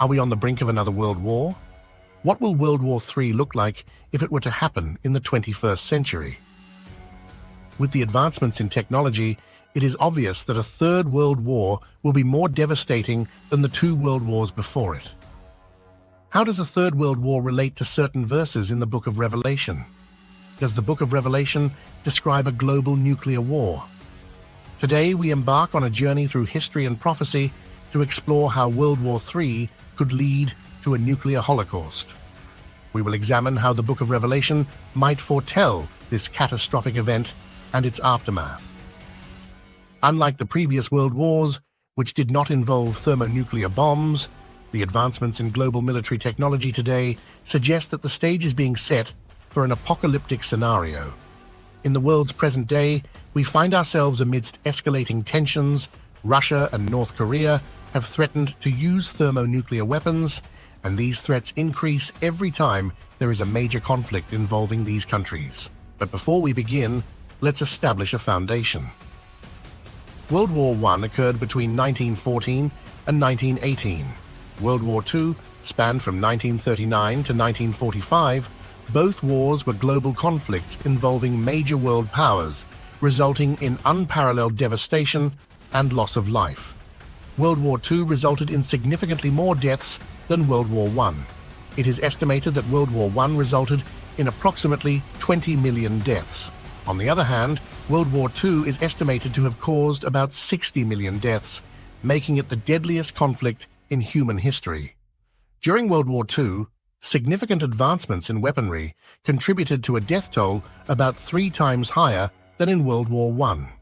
Are we on the brink of another world war? What will World War III look like if it were to happen in the 21st century? With the advancements in technology, it is obvious that a third world war will be more devastating than the two world wars before it. How does a third world war relate to certain verses in the book of Revelation? Does the book of Revelation describe a global nuclear war? Today, we embark on a journey through history and prophecy to explore how World War III could lead to a nuclear holocaust. We will examine how the book of Revelation might foretell this catastrophic event and its aftermath. Unlike the previous world wars, which did not involve thermonuclear bombs, the advancements in global military technology today suggest that the stage is being set for an apocalyptic scenario. In the world's present day, we find ourselves amidst escalating tensions. Russia and North Korea have threatened to use thermonuclear weapons, and these threats increase every time there is a major conflict involving these countries. But before we begin, let's establish a foundation. World War I occurred between 1914 and 1918. World War II spanned from 1939 to 1945. Both wars were global conflicts involving major world powers, resulting in unparalleled devastation and loss of life. World War II resulted in significantly more deaths than World War I. It is estimated that World War I resulted in approximately 20 million deaths. On the other hand, World War II is estimated to have caused about 60 million deaths, making it the deadliest conflict in human history. During World War II, significant advancements in weaponry contributed to a death toll about 3 times higher than in World War I.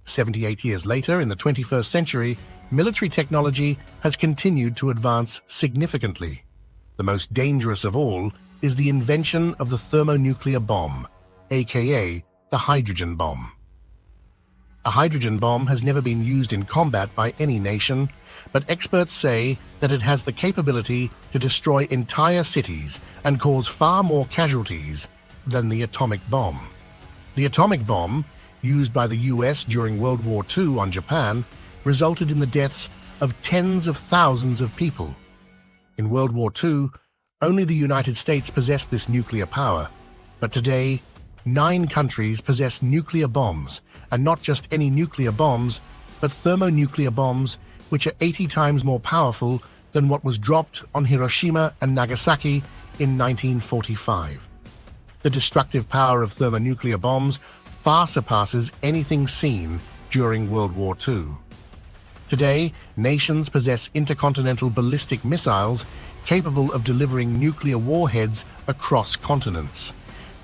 78 years later, in the 21st century, military technology has continued to advance significantly. The most dangerous of all is the invention of the thermonuclear bomb, aka the hydrogen bomb. A hydrogen bomb has never been used in combat by any nation, but experts say that it has the capability to destroy entire cities and cause far more casualties than the atomic bomb. The atomic bomb, used by the US during World War II on Japan, resulted in the deaths of tens of thousands of people. In World War II, only the United States possessed this nuclear power, but today, 9 countries possess nuclear bombs, and not just any nuclear bombs, but thermonuclear bombs which are 80 times more powerful than what was dropped on Hiroshima and Nagasaki in 1945. The destructive power of thermonuclear bombs far surpasses anything seen during World War II. Today, nations possess intercontinental ballistic missiles capable of delivering nuclear warheads across continents.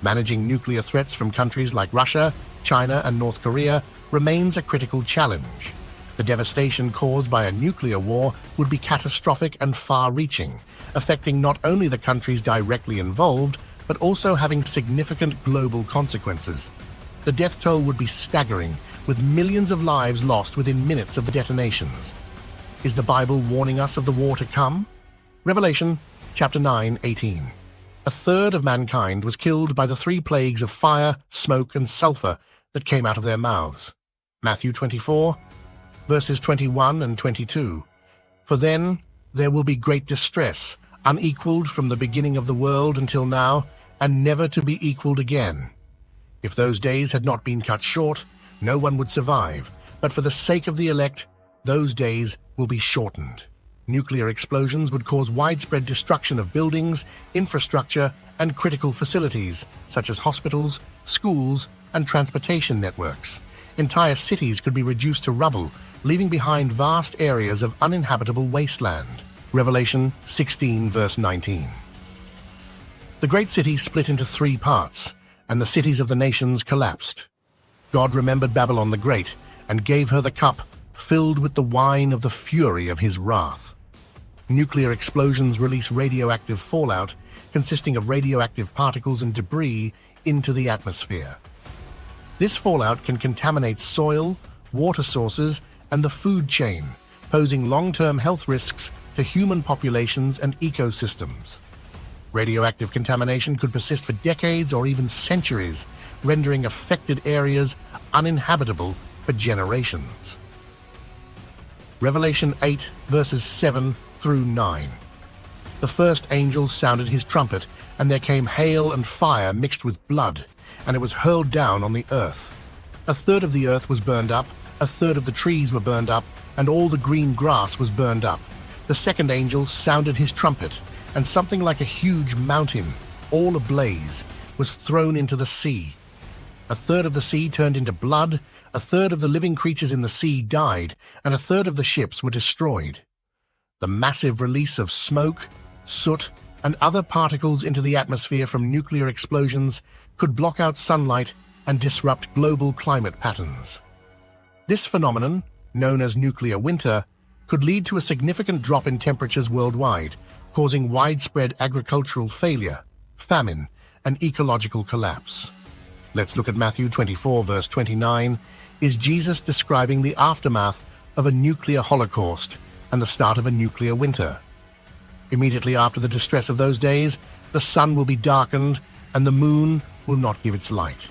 Managing nuclear threats from countries like Russia, China, and North Korea remains a critical challenge. The devastation caused by a nuclear war would be catastrophic and far-reaching, affecting not only the countries directly involved, but also having significant global consequences. The death toll would be staggering, with millions of lives lost within minutes of the detonations. Is the Bible warning us of the war to come? Revelation chapter 9:18. A third of mankind was killed by the 3 plagues of fire, smoke, and sulfur that came out of their mouths. Matthew 24, verses 21 and 22. For then there will be great distress, unequaled from the beginning of the world until now, and never to be equaled again. If those days had not been cut short, no one would survive, but for the sake of the elect, those days will be shortened. Nuclear explosions would cause widespread destruction of buildings, infrastructure, and critical facilities, such as hospitals, schools, and transportation networks. Entire cities could be reduced to rubble, leaving behind vast areas of uninhabitable wasteland. Revelation 16, verse 19. The great city split into 3 parts, and the cities of the nations collapsed. God remembered Babylon the Great and gave her the cup filled with the wine of the fury of his wrath. Nuclear explosions release radioactive fallout consisting of radioactive particles and debris into the atmosphere. This fallout can contaminate soil, water sources, and the food chain, posing long-term health risks to human populations and ecosystems. Radioactive contamination could persist for decades or even centuries, rendering affected areas uninhabitable for generations. Revelation 8, verses 7 through 9. The first angel sounded his trumpet, and there came hail and fire mixed with blood, and it was hurled down on the earth. A third of the earth was burned up, a third of the trees were burned up, and all the green grass was burned up. The second angel sounded his trumpet, and something like a huge mountain, all ablaze, was thrown into the sea. A third of the sea turned into blood, a third of the living creatures in the sea died, and a third of the ships were destroyed. The massive release of smoke, soot, and other particles into the atmosphere from nuclear explosions could block out sunlight and disrupt global climate patterns. This phenomenon, known as nuclear winter, could lead to a significant drop in temperatures worldwide, causing widespread agricultural failure, famine, and ecological collapse. Let's look at Matthew 24, verse 29. Is Jesus describing the aftermath of a nuclear holocaust and the start of a nuclear winter? Immediately after the distress of those days, the sun will be darkened and the moon will not give its light.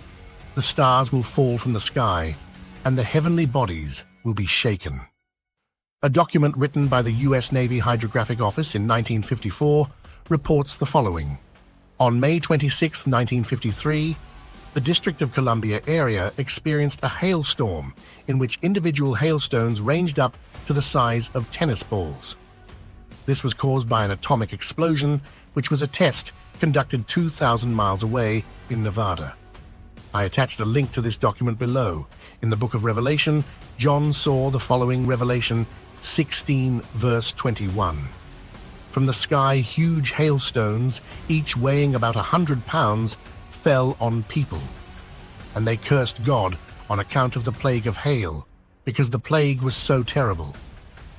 The stars will fall from the sky and the heavenly bodies will be shaken. A document written by the U.S. Navy Hydrographic Office in 1954 reports the following. On May 26, 1953, the District of Columbia area experienced a hailstorm in which individual hailstones ranged up to the size of tennis balls. This was caused by an atomic explosion, which was a test conducted 2,000 miles away in Nevada. I attached a link to this document below. In the book of Revelation, John saw the following Revelation 16, verse 21. From the sky, huge hailstones, each weighing about 100 pounds, fell on people, and they cursed God on account of the plague of hail, because the plague was so terrible.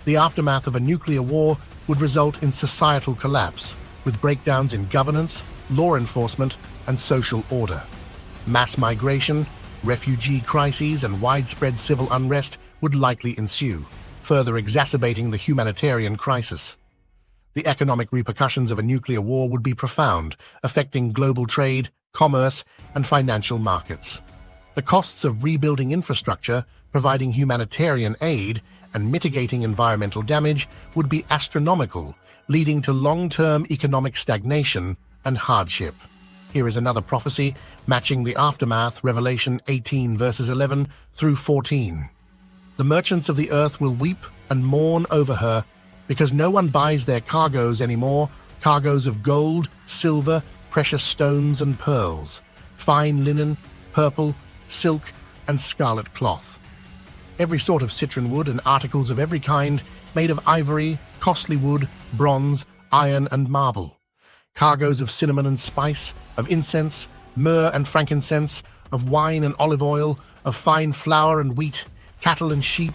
The aftermath of a nuclear war would result in societal collapse, with breakdowns in governance, law enforcement, and social order. Mass migration, refugee crises, and widespread civil unrest would likely ensue, further exacerbating the humanitarian crisis. The economic repercussions of a nuclear war would be profound, affecting global trade, commerce, and financial markets. The costs of rebuilding infrastructure, providing humanitarian aid, and mitigating environmental damage would be astronomical, leading to long-term economic stagnation and hardship. Here is another prophecy matching the aftermath, Revelation 18 verses 11 through 14. The merchants of the earth will weep and mourn over her, because no one buys their cargoes anymore, cargoes of gold, silver, precious stones and pearls, fine linen, purple, silk, and scarlet cloth. Every sort of citron wood and articles of every kind made of ivory, costly wood, bronze, iron, and marble. Cargoes of cinnamon and spice, of incense, myrrh and frankincense, of wine and olive oil, of fine flour and wheat, cattle and sheep,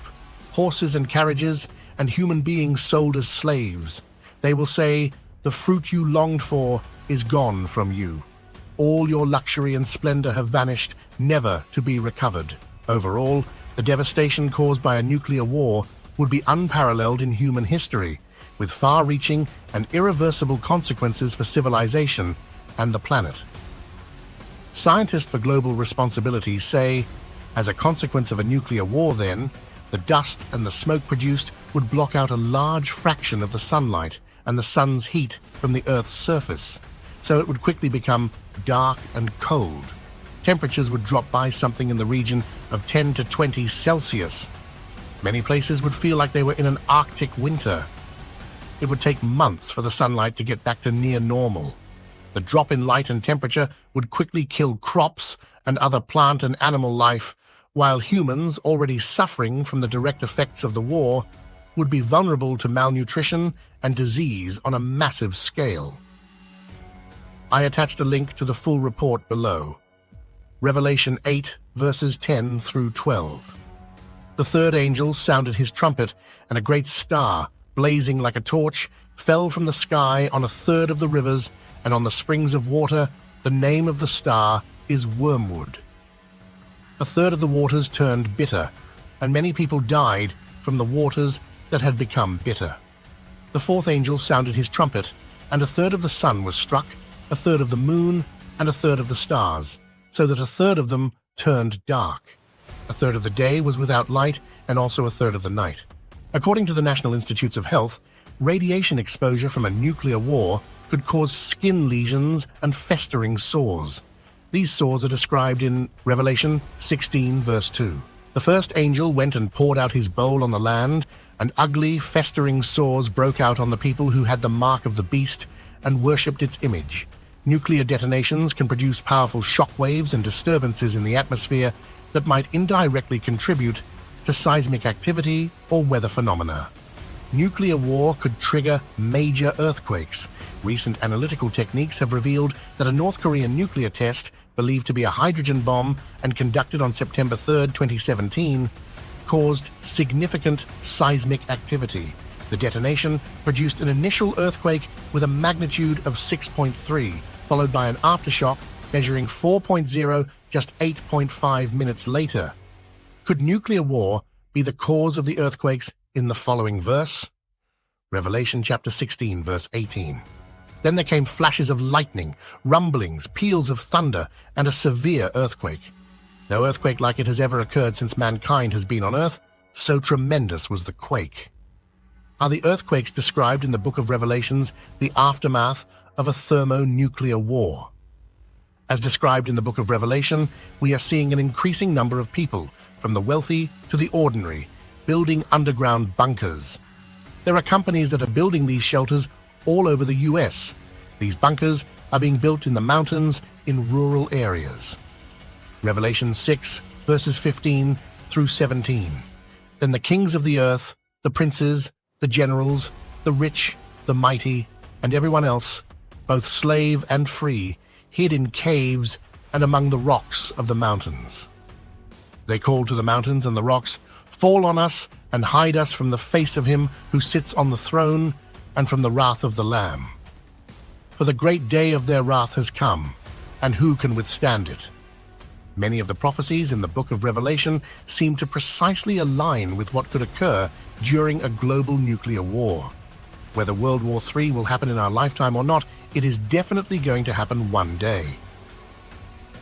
horses and carriages, and human beings sold as slaves. They will say, "The fruit you longed for is gone from you. All your luxury and splendor have vanished, never to be recovered." Overall, the devastation caused by a nuclear war would be unparalleled in human history, with far-reaching and irreversible consequences for civilization and the planet. Scientists for Global Responsibility say, as a consequence of a nuclear war then, the dust and the smoke produced would block out a large fraction of the sunlight and the sun's heat from the Earth's surface, so it would quickly become dark and cold. Temperatures would drop by something in the region of 10 to 20 Celsius. Many places would feel like they were in an Arctic winter. It would take months for the sunlight to get back to near normal. The drop in light and temperature would quickly kill crops and other plant and animal life, while humans, already suffering from the direct effects of the war, would be vulnerable to malnutrition and disease on a massive scale. I attached a link to the full report below. Revelation 8, verses 10 through 12. The third angel sounded his trumpet, and a great star, blazing like a torch, fell from the sky on a third of the rivers and on the springs of water. The name of the star is Wormwood. A third of the waters turned bitter, and many people died from the waters that had become bitter. The fourth angel sounded his trumpet, and a third of the sun was struck, a third of the moon, and a third of the stars, so that a third of them turned dark. A third of the day was without light, and also a third of the night. According to the National Institutes of Health, radiation exposure from a nuclear war could cause skin lesions and festering sores. These sores are described in Revelation 16, verse 2. The first angel went and poured out his bowl on the land, and ugly, festering sores broke out on the people who had the mark of the beast and worshipped its image. Nuclear detonations can produce powerful shock waves and disturbances in the atmosphere that might indirectly contribute to seismic activity or weather phenomena. Nuclear war could trigger major earthquakes. Recent analytical techniques have revealed that a North Korean nuclear test, believed to be a hydrogen bomb and conducted on September 3, 2017, caused significant seismic activity. The detonation produced an initial earthquake with a magnitude of 6.3, followed by an aftershock measuring 4.0 just 8.5 minutes later. Could nuclear war be the cause of the earthquakes in the following verse? Revelation chapter 16, verse 18. Then there came flashes of lightning, rumblings, peals of thunder, and a severe earthquake. No earthquake like it has ever occurred since mankind has been on earth, so tremendous was the quake. Are the earthquakes described in the book of Revelations the aftermath of a thermonuclear war? As described in the book of Revelation, we are seeing an increasing number of people, from the wealthy to the ordinary, building underground bunkers. There are companies that are building these shelters all over the US. These bunkers are being built in the mountains in rural areas. Revelation 6, verses 15 through 17. Then the kings of the earth, the princes, the generals, the rich, the mighty, and everyone else, both slave and free, hid in caves and among the rocks of the mountains. They called to the mountains and the rocks, "Fall on us and hide us from the face of him who sits on the throne and from the wrath of the Lamb. For the great day of their wrath has come, and who can withstand it?" Many of the prophecies in the book of Revelation seem to precisely align with what could occur during a global nuclear war. Whether World War III will happen in our lifetime or not, it is definitely going to happen one day.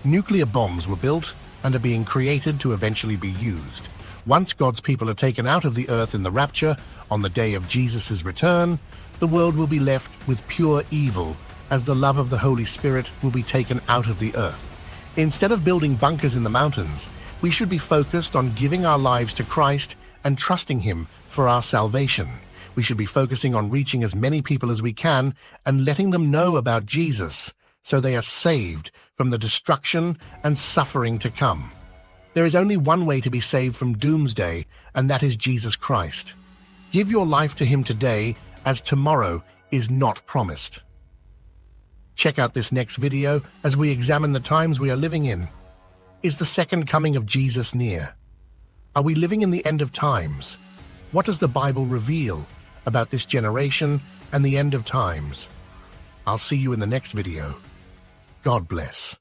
Nuclear bombs were built and are being created to eventually be used. Once God's people are taken out of the earth in the rapture, on the day of Jesus' return, the world will be left with pure evil, as the love of the Holy Spirit will be taken out of the earth. Instead of building bunkers in the mountains, we should be focused on giving our lives to Christ and trusting Him for our salvation. We should be focusing on reaching as many people as we can and letting them know about Jesus, so they are saved from the destruction and suffering to come. There is only one way to be saved from doomsday, and that is Jesus Christ. Give your life to Him today, as tomorrow is not promised. Check out this next video as we examine the times we are living in. Is the second coming of Jesus near? Are we living in the end of times? What does the Bible reveal about this generation and the end of times? I'll see you in the next video. God bless.